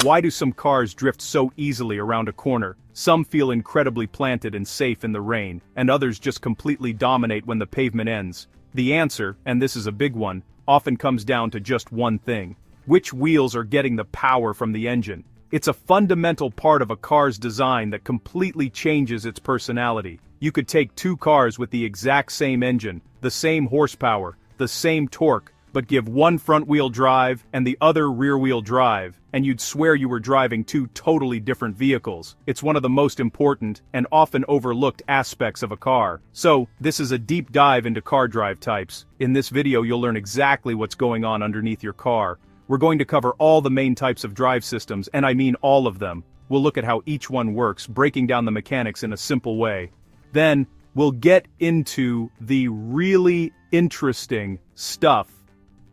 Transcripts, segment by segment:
Why do some cars drift so easily around a corner? Some feel incredibly planted and safe in the rain, and others just completely dominate when the pavement ends. The answer, and this is a big one, often comes down to just one thing. Which wheels are getting the power from the engine? It's a fundamental part of a car's design that completely changes its personality. You could take two cars with the exact same engine, the same horsepower, the same torque, but give one front-wheel drive and the other rear-wheel drive, and you'd swear you were driving two totally different vehicles. It's one of the most important and often overlooked aspects of a car. So, this is a deep dive into car drive types. In this video you'll learn exactly what's going on underneath your car. We're going to cover all the main types of drive systems, and I mean all of them. We'll look at how each one works, breaking down the mechanics in a simple way. Then, we'll get into the really interesting stuff.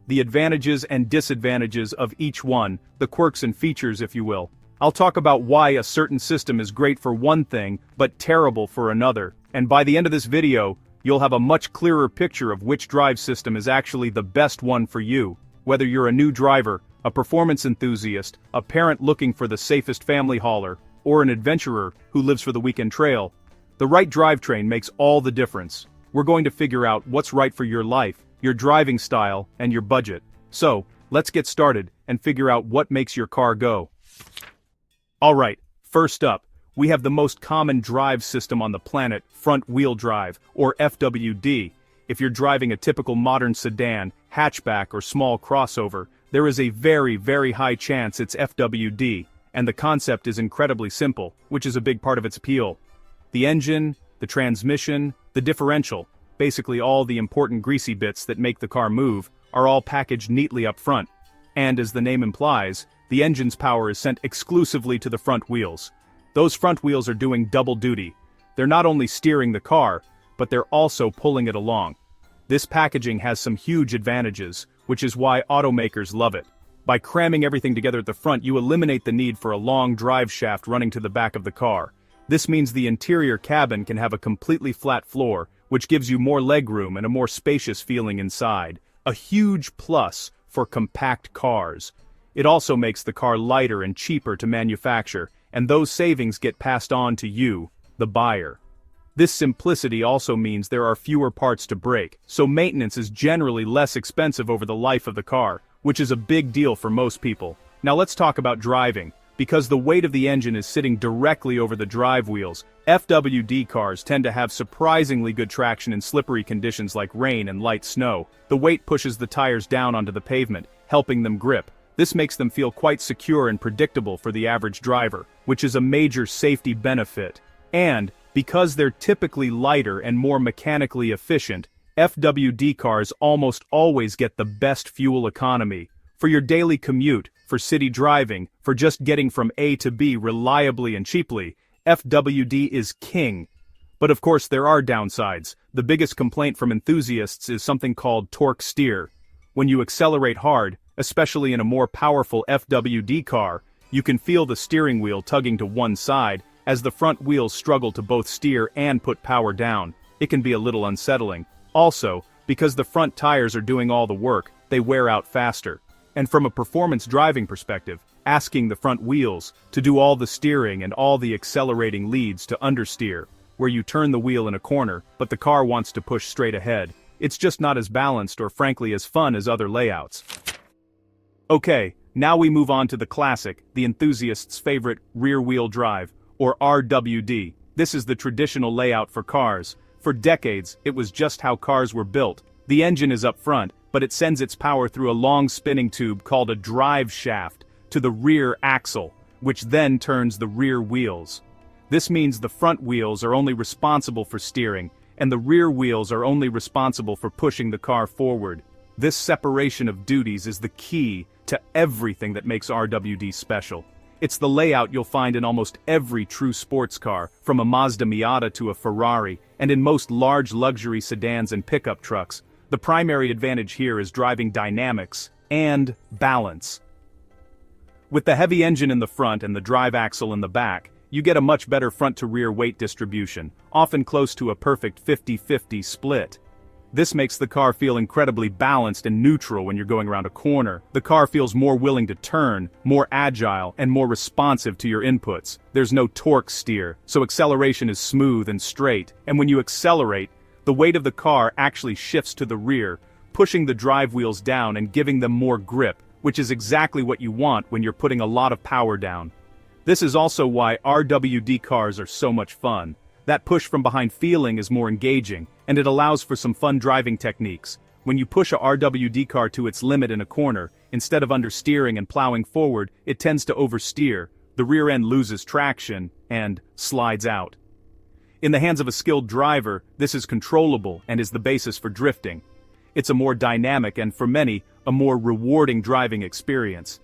The advantages and disadvantages of each one, the quirks and features if you will. I'll talk about why a certain system is great for one thing, but terrible for another. And by the end of this video, you'll have a much clearer picture of which drive system is actually the best one for you. Whether you're a new driver, a performance enthusiast, a parent looking for the safest family hauler, or an adventurer who lives for the weekend trail, the right drivetrain makes all the difference. We're going to figure out what's right for your life, your driving style, and your budget. So, let's get started and figure out what makes your car go. Alright, first up, we have the most common drive system on the planet, front-wheel drive, or FWD. If you're driving a typical modern sedan, hatchback, or small crossover, there is a very, very high chance it's FWD, and the concept is incredibly simple, which is a big part of its appeal. The engine, the transmission, the differential, basically all the important greasy bits that make the car move, are all packaged neatly up front. And as the name implies, the engine's power is sent exclusively to the front wheels. Those front wheels are doing double duty. They're not only steering the car, but they're also pulling it along. This packaging has some huge advantages, which is why automakers love it. By cramming everything together at the front, you eliminate the need for a long drive shaft running to the back of the car. This means the interior cabin can have a completely flat floor, which gives you more legroom and a more spacious feeling inside. A huge plus for compact cars. It also makes the car lighter and cheaper to manufacture, and those savings get passed on to you, the buyer. This simplicity also means there are fewer parts to break, so maintenance is generally less expensive over the life of the car, which is a big deal for most people. Now let's talk about driving. Because the weight of the engine is sitting directly over the drive wheels, FWD cars tend to have surprisingly good traction in slippery conditions like rain and light snow. The weight pushes the tires down onto the pavement, helping them grip. This makes them feel quite secure and predictable for the average driver, which is a major safety benefit. And, because they're typically lighter and more mechanically efficient, FWD cars almost always get the best fuel economy. For your daily commute, for city driving, for just getting from A to B reliably and cheaply, FWD is king. But of course there are downsides. The biggest complaint from enthusiasts is something called torque steer. When you accelerate hard, especially in a more powerful FWD car, you can feel the steering wheel tugging to one side, as the front wheels struggle to both steer and put power down. It can be a little unsettling. Also, because the front tires are doing all the work, they wear out faster. And from a performance driving perspective, asking the front wheels to do all the steering and all the accelerating leads to understeer, where you turn the wheel in a corner, but the car wants to push straight ahead. It's just not as balanced or frankly as fun as other layouts. Okay, now we move on to the classic, the enthusiast's favorite, rear-wheel drive, or RWD. This is the traditional layout for cars. For decades, it was just how cars were built. The engine is up front, but it sends its power through a long spinning tube called a drive shaft to the rear axle, which then turns the rear wheels. This means the front wheels are only responsible for steering, and the rear wheels are only responsible for pushing the car forward. This separation of duties is the key to everything that makes RWD special. It's the layout you'll find in almost every true sports car, from a Mazda Miata to a Ferrari, and in most large luxury sedans and pickup trucks. The primary advantage here is driving dynamics and balance. With the heavy engine in the front and the drive axle in the back, you get a much better front-to-rear weight distribution, often close to a perfect 50-50 split. This makes the car feel incredibly balanced and neutral when you're going around a corner. The car feels more willing to turn, more agile, and more responsive to your inputs. There's no torque steer, so acceleration is smooth and straight. And when you accelerate, the weight of the car actually shifts to the rear, pushing the drive wheels down and giving them more grip, which is exactly what you want when you're putting a lot of power down. This is also why RWD cars are so much fun. That push from behind feeling is more engaging, and it allows for some fun driving techniques. When you push a RWD car to its limit in a corner, instead of understeering and plowing forward, it tends to oversteer, the rear end loses traction, and slides out. In the hands of a skilled driver, this is controllable and is the basis for drifting. It's a more dynamic and, for many, a more rewarding driving experience.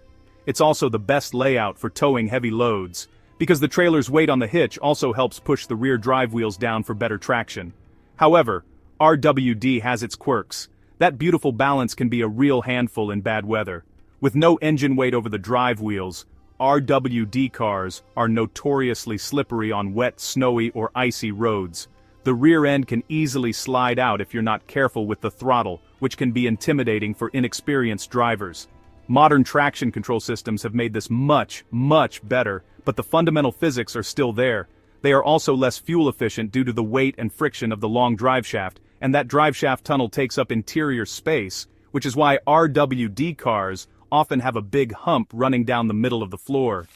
It's also the best layout for towing heavy loads, because the trailer's weight on the hitch also helps push the rear drive wheels down for better traction. However, RWD has its quirks. That beautiful balance can be a real handful in bad weather. With no engine weight over the drive wheels, RWD cars are notoriously slippery on wet, snowy, or icy roads. The rear end can easily slide out if you're not careful with the throttle, which can be intimidating for inexperienced drivers. Modern traction control systems have made this much better, but the fundamental physics are still there. They are also less fuel efficient due to the weight and friction of the long driveshaft, and that driveshaft tunnel takes up interior space, which is why RWD cars often have a big hump running down the middle of the floor.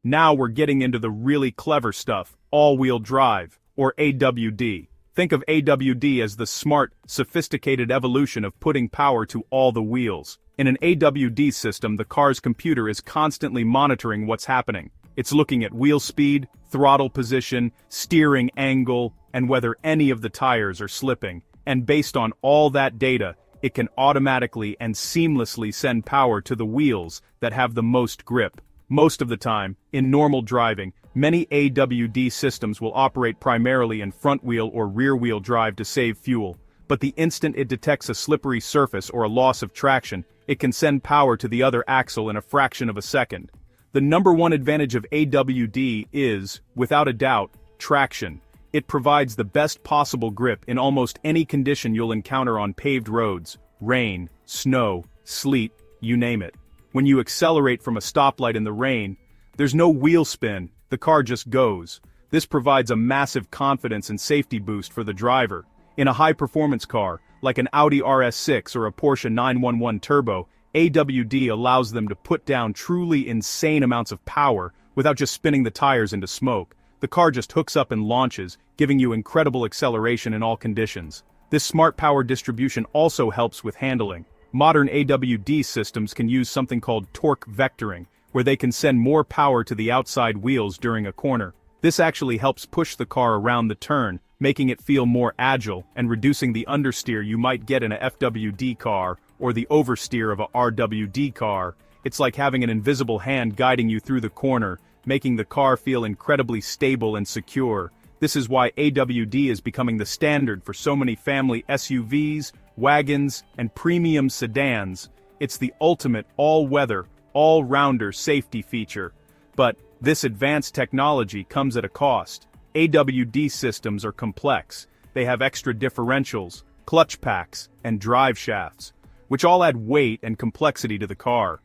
Now we're getting into the really clever stuff, all-wheel drive, or AWD. Think of AWD as the smart, sophisticated evolution of putting power to all the wheels. In an AWD system, the car's computer is constantly monitoring what's happening. It's looking at wheel speed, throttle position, steering angle, and whether any of the tires are slipping. And based on all that data, it can automatically and seamlessly send power to the wheels that have the most grip. Most of the time, in normal driving, many AWD systems will operate primarily in front-wheel or rear-wheel drive to save fuel. But the instant it detects a slippery surface or a loss of traction, it can send power to the other axle in a fraction of a second. The number one advantage of AWD is, without a doubt, traction. It provides the best possible grip in almost any condition you'll encounter on paved roads, rain, snow, sleet, you name it. When you accelerate from a stoplight in the rain, there's no wheel spin, the car just goes. This provides a massive confidence and safety boost for the driver. In a high-performance car, like an Audi RS6 or a Porsche 911 Turbo, AWD allows them to put down truly insane amounts of power without just spinning the tires into smoke. The car just hooks up and launches, giving you incredible acceleration in all conditions. This smart power distribution also helps with handling. Modern AWD systems can use something called torque vectoring, where they can send more power to the outside wheels during a corner. This actually helps push the car around the turn, making it feel more agile and reducing the understeer you might get in a FWD car or the oversteer of a RWD car. It's like having an invisible hand guiding you through the corner, making the car feel incredibly stable and secure. This is why AWD is becoming the standard for so many family SUVs, wagons, and premium sedans. It's the ultimate all-weather, all-rounder safety feature. But this advanced technology comes at a cost. AWD systems are complex. They have extra differentials, clutch packs, and drive shafts, which all add weight and complexity to the car.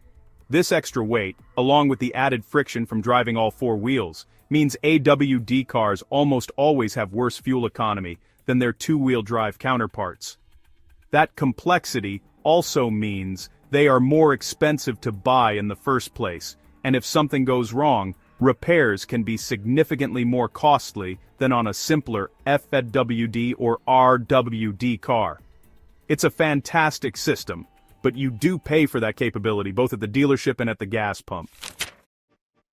This extra weight, along with the added friction from driving all four wheels, means AWD cars almost always have worse fuel economy than their two-wheel drive counterparts. That complexity also means they are more expensive to buy in the first place, and if something goes wrong, repairs can be significantly more costly than on a simpler FWD or RWD car. It's a fantastic system, but you do pay for that capability both at the dealership and at the gas pump.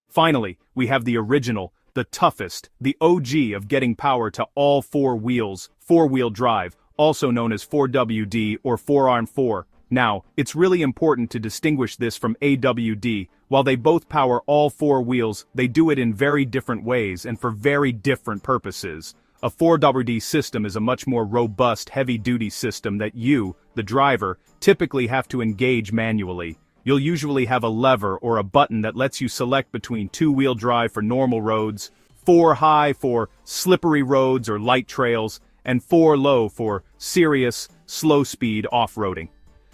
Finally, we have the original, the toughest, the OG of getting power to all four wheels, four-wheel drive, also known as 4WD or 4-arm 4. Now, it's really important to distinguish this from AWD. While they both power all four wheels, they do it in very different ways and for very different purposes. A 4WD system is a much more robust, heavy-duty system that you, the driver, typically have to engage manually. You'll usually have a lever or a button that lets you select between two-wheel drive for normal roads, 4-high for slippery roads or light trails, and 4 low for serious, slow-speed off-roading.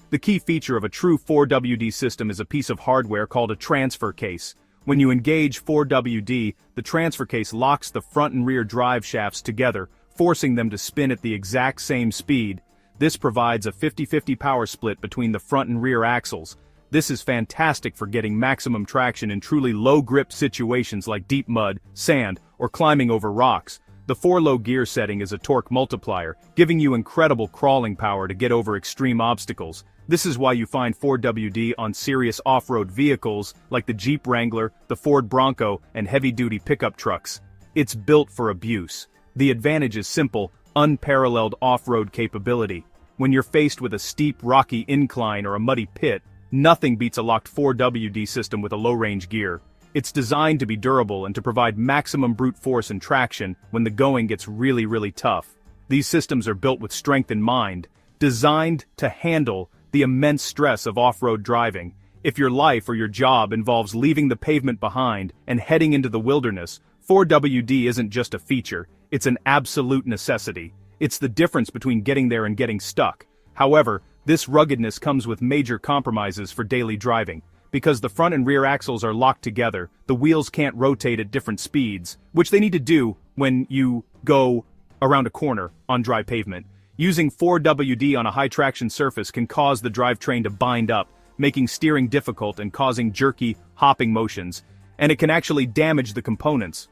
The key feature of a true 4WD system is a piece of hardware called a transfer case. When you engage 4WD, the transfer case locks the front and rear drive shafts together, forcing them to spin at the exact same speed. This provides a 50-50 power split between the front and rear axles. This is fantastic for getting maximum traction in truly low-grip situations like deep mud, sand, or climbing over rocks. The 4-low gear setting is a torque multiplier, giving you incredible crawling power to get over extreme obstacles. This is why you find 4WD on serious off-road vehicles like the Jeep Wrangler, the Ford Bronco, and heavy-duty pickup trucks. It's built for abuse. The advantage is simple, unparalleled off-road capability. When you're faced with a steep, rocky incline or a muddy pit, nothing beats a locked 4WD system with a low-range gear. It's designed to be durable and to provide maximum brute force and traction when the going gets really tough. These systems are built with strength in mind, designed to handle the immense stress of off-road driving. If your life or your job involves leaving the pavement behind and heading into the wilderness, 4WD isn't just a feature, it's an absolute necessity. It's the difference between getting there and getting stuck. However, this ruggedness comes with major compromises for daily driving. Because the front and rear axles are locked together, the wheels can't rotate at different speeds, which they need to do when you go around a corner on dry pavement. Using 4WD on a high-traction surface can cause the drivetrain to bind up, making steering difficult and causing jerky, hopping motions, and it can actually damage the components.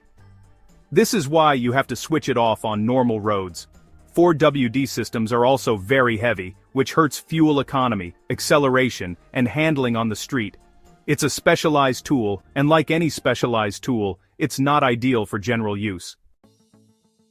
This is why you have to switch it off on normal roads. 4WD systems are also very heavy, which hurts fuel economy, acceleration, and handling on the street. It's a specialized tool, and like any specialized tool, it's not ideal for general use.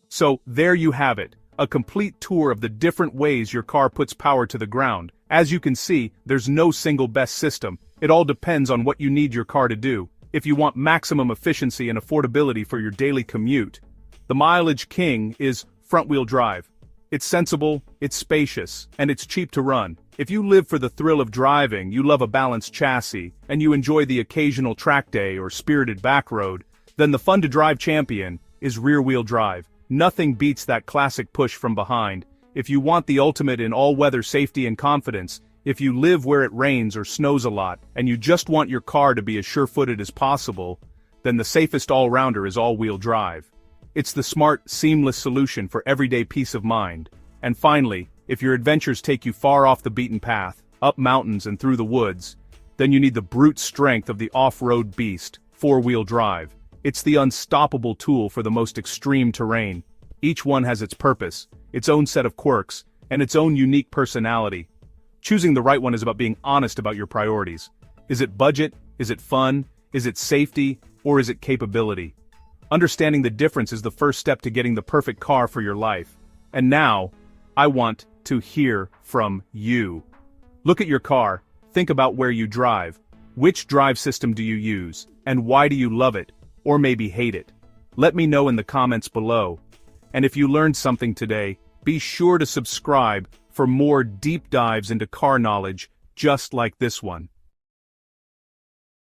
So, there you have it, a complete tour of the different ways your car puts power to the ground. As you can see, there's no single best system. It all depends on what you need your car to do. If you want maximum efficiency and affordability for your daily commute, the mileage king is front-wheel drive. It's sensible, it's spacious, and it's cheap to run. If you live for the thrill of driving, you love a balanced chassis, and you enjoy the occasional track day or spirited back road, then the fun-to-drive champion is rear-wheel drive. Nothing beats that classic push from behind. If you want the ultimate in all-weather safety and confidence, if you live where it rains or snows a lot, and you just want your car to be as sure-footed as possible, then the safest all-rounder is all-wheel drive. It's the smart, seamless solution for everyday peace of mind. And finally, if your adventures take you far off the beaten path, up mountains and through the woods, then you need the brute strength of the off-road beast, four-wheel drive. It's the unstoppable tool for the most extreme terrain. Each one has its purpose, its own set of quirks, and its own unique personality. Choosing the right one is about being honest about your priorities. Is it budget? Is it fun? Is it safety? Or is it capability? Understanding the difference is the first step to getting the perfect car for your life. And now, I want to hear from you. Look at your car, think about where you drive. Which drive system do you use, and why do you love it, or maybe hate it? Let me know in the comments below. And if you learned something today, be sure to subscribe for more deep dives into car knowledge just like this one.